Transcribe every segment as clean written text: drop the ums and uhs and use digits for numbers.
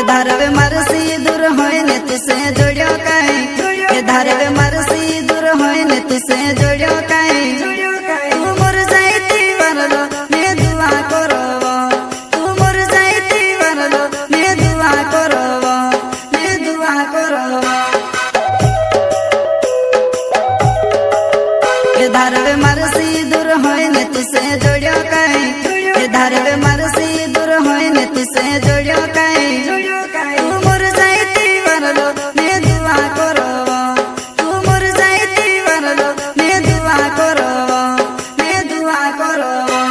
धारवे मरसी दूर होए ने तुसे जोड़ियो काई धारवे मरसी दूर होए ने तुसे जोड़ियो काई तू मोर जाईती वरलो ने दुआ करबो तू मोर जाईती वरलो ने दुआ करबो ने दुआ करबो धारवे मरसी दूर होए ने तुसे जोड़ियो काई धारवे मरसी दूर होए ने तुसे जोड़ियो काई तू मोर जाईती वरलो ने दुआ करबो तू मोर जाईती वरलो ने दुआ करबो ने दुआ करबो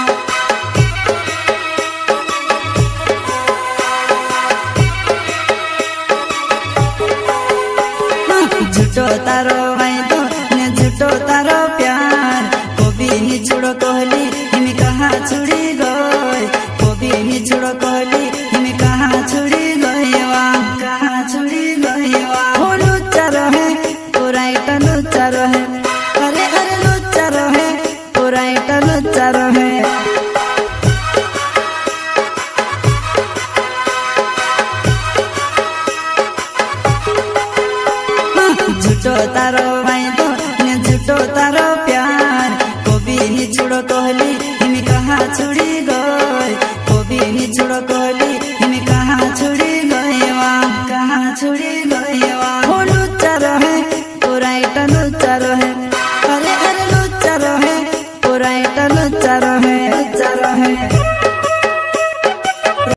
झूठो तारो वायदो ने झूठो तारो प्यार कोबी नी छोड़ो कहली हिमी कहाँ छुड़ी गई कोबी नी छोड़ो कहली हिमी कहाँ छुड़ी गईवा कहाँ छुड़ी गईवा हो लुच्चा रहे पूरा इटा लुच्चा रहे अरे अरे लुच्चा रहे पूरा इटा लुच्चा रहे झूठो तारो वायदो ने झूठो तारो प्यार कोबी नी छोड़ो कहली हिमी कहाँ छुड़ी गई कोबी नी छोड़ो कहली हिमी कहाँ छुड़ी गईवा कहाँ छुड़ी गईवा हो लुच्चा रहे पूरा इटा लुच्चा रहे अरे अरे लुच्चा रहे पूरा इटा लुच्चा रहे